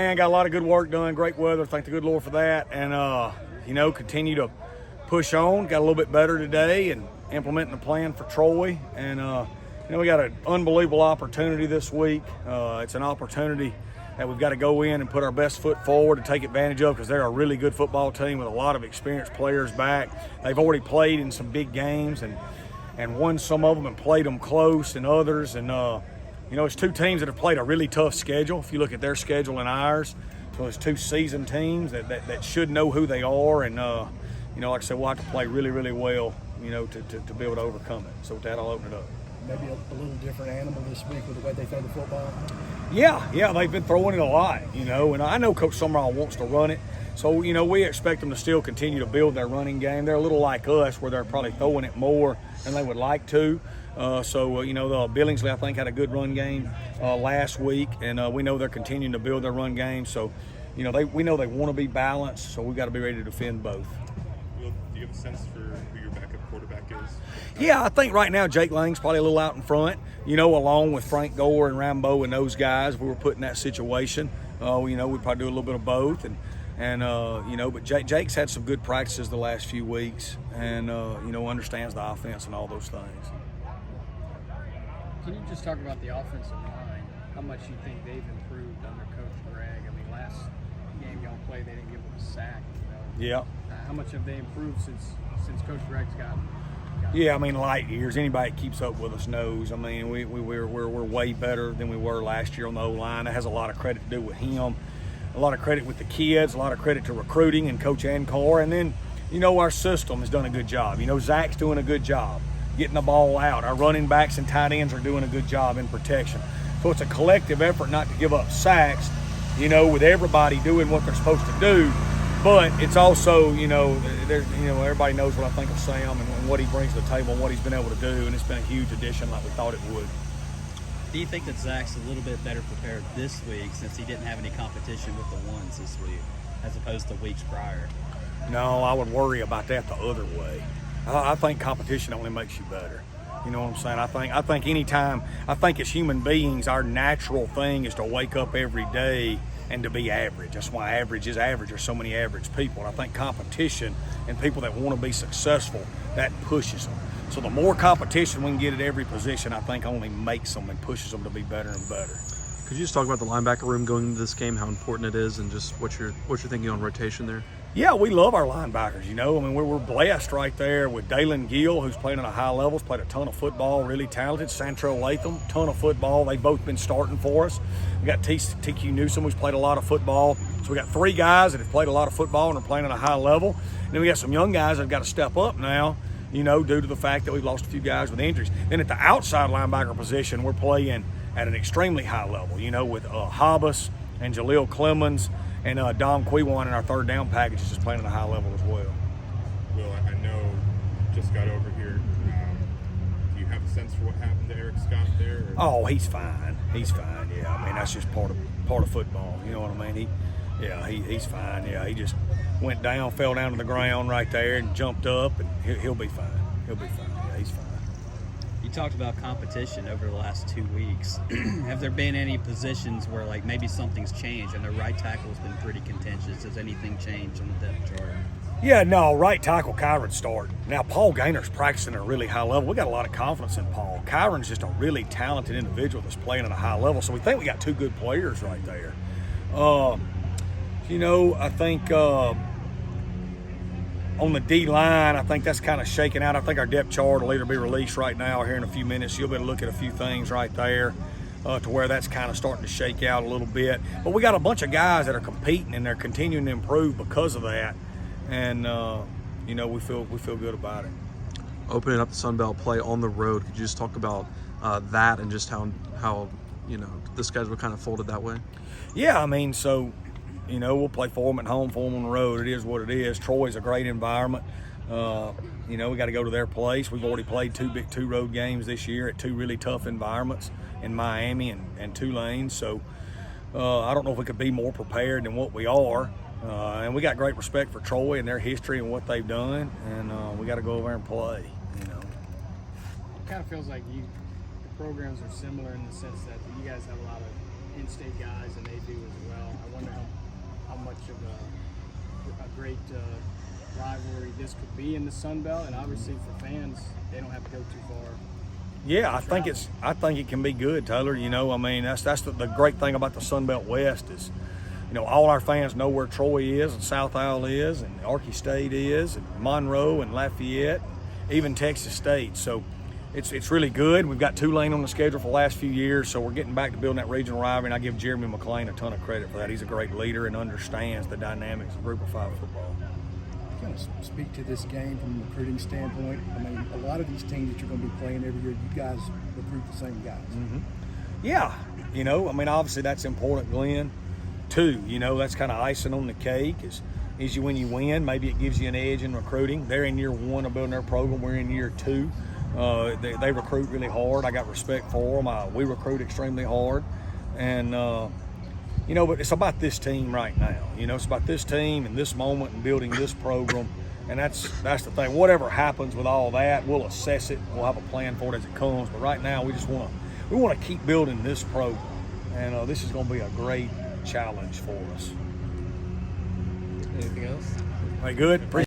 And got a lot of good work done, great weather, thank the good Lord for that. And, continue to push on. Got a little bit better today and implementing the plan for Troy. And, we got an unbelievable opportunity this week. It's an opportunity that we've got to go in and put our best foot forward and take advantage of because they're a really good football team with a lot of experienced players back. They've already played in some big games and won some of them and played them close and others. And, it's two teams that have played a really tough schedule. If you look at their schedule and ours, so it's two seasoned teams that should know who they are. And, like I said, we'll have to play really, really well, to be able to overcome it. So with that, I'll open it up. Maybe a little different animal this week with the way they throw the football? Yeah, they've been throwing it a lot, and I know Coach Summerall wants to run it. So, we expect them to still continue to build their running game. They're a little like us where they're probably throwing it more than they would like to. The Billingsley, I think, had a good run game last week, and we know they're continuing to build their run game. So, we know they want to be balanced, so we've got to be ready to defend both. Do you have a sense for who your backup quarterback is? Yeah, I think right now Jake Lang's probably a little out in front, along with Frank Gore and Rambo and those guys. We were put in that situation. We'd probably do a little bit of both. But Jake's had some good practices the last few weeks and, understands the offense and all those things. Can you just talk about the offensive line, how much you think they've improved under Coach Greg? I mean, last game y'all played, they didn't give them a sack. Yeah. How much have they improved since Coach Greg's got Yeah, light years. Anybody that keeps up with us knows. We're way better than we were last year on the O-line. That has a lot of credit to do with him, a lot of credit with the kids, a lot of credit to recruiting and Coach Ancor. And then, our system has done a good job. Zach's doing a good job getting the ball out. Our running backs and tight ends are doing a good job in protection. So it's a collective effort not to give up sacks, with everybody doing what they're supposed to do. But it's also, everybody knows what I think of Sam and what he brings to the table and what he's been able to do, and it's been a huge addition like we thought it would. Do you think that Zach's a little bit better prepared this week since he didn't have any competition with the ones this week as opposed to weeks prior? No, I would worry about that the other way. I think competition only makes you better. You know what I'm saying? I think anytime, as human beings, our natural thing is to wake up every day and to be average. That's why average is average. There's so many average people. And I think competition and people that want to be successful, that pushes them. So the more competition we can get at every position, I think only makes them and pushes them to be better and better. Could you just talk about the linebacker room going into this game, how important it is, and just what you're thinking on rotation there? Yeah, we love our linebackers, we're blessed right there with Dalen Gill, who's playing at a high level, played a ton of football, really talented. Santrell Latham, ton of football. They've both been starting for us. We got TQ Newsom, who's played a lot of football. So we got three guys that have played a lot of football and are playing at a high level. And then we got some young guys that have got to step up now, due to the fact that we've lost a few guys with injuries. Then at the outside linebacker position, we're playing at an extremely high level, with Hobbs and Jaleel Clemens and Dom Quiwan in our third down package is just playing at a high level as well. Will, I know just got over here. Do you have a sense for what happened to Eric Scott there? Or? Oh, he's fine. He's fine. Yeah, that's just part of football. You know what I mean? He's fine. Yeah, he just went down, fell down to the ground right there, and jumped up, and he'll be fine. He'll be fine. Yeah, he's fine. You talked about competition over the last 2 weeks. Have there been any positions where maybe something's changed and the right tackle's been pretty contentious? Has anything changed on the depth chart? Yeah, no, right tackle Kyron start. Now, Paul Gainer's practicing at a really high level. We got a lot of confidence in Paul. Kyron's just a really talented individual that's playing at a high level, so we think we got two good players right there. I think on the D-line, I think that's kind of shaking out. I think our depth chart will either be released right now or here in a few minutes. You'll be able to look at a few things right there to where that's kind of starting to shake out a little bit. But we got a bunch of guys that are competing and they're continuing to improve because of that. And, we feel good about it. Opening up the Sun Belt play on the road, could you just talk about that and just how the schedule kind of folded that way? Yeah, we'll play for them at home, for them on the road. It is what it is. Troy's a great environment. We got to go to their place. We've already played two road games this year at two really tough environments in Miami and Tulane. So I don't know if we could be more prepared than what we are. And we got great respect for Troy and their history and what they've done. And we got to go over there and play. It kind of feels like the programs are similar in the sense that you guys have a lot of Penn State guys, and they do as well. I wonder how much of a great rivalry this could be in the Sun Belt, and obviously for fans, they don't have to go too far. Yeah, I think it can be good, Taylor. You know, I mean, that's the great thing about the Sun Belt West is, you know, all our fans know where Troy is and South Isle is and Arky State is and Monroe and Lafayette, even Texas State. So it's really good. We've got Tulane on the schedule for the last few years, so we're getting back to building that regional rivalry, and I give Jeremy McLean a ton of credit for that. He's a great leader and understands the dynamics of Group of 5 football. Kind of speak to this game from a recruiting standpoint. I mean, a lot of these teams that you're going to be playing every year, you guys recruit the same guys. Yeah, you know, I mean, obviously that's important, Glenn, too. You know, that's kind of icing on the cake is when you win, maybe it gives you an edge in recruiting. They're in year 1 of building their program. We're in year 2. They recruit really hard. I got respect for them. We recruit extremely hard. And, you know, but it's about this team right now. You know, it's about this team and this moment and building this program. And that's the thing. Whatever happens with all that, we'll assess it. We'll have a plan for it as it comes. But right now, we just want to keep building this program. And this is going to be a great challenge for us. Anything else? All right, good.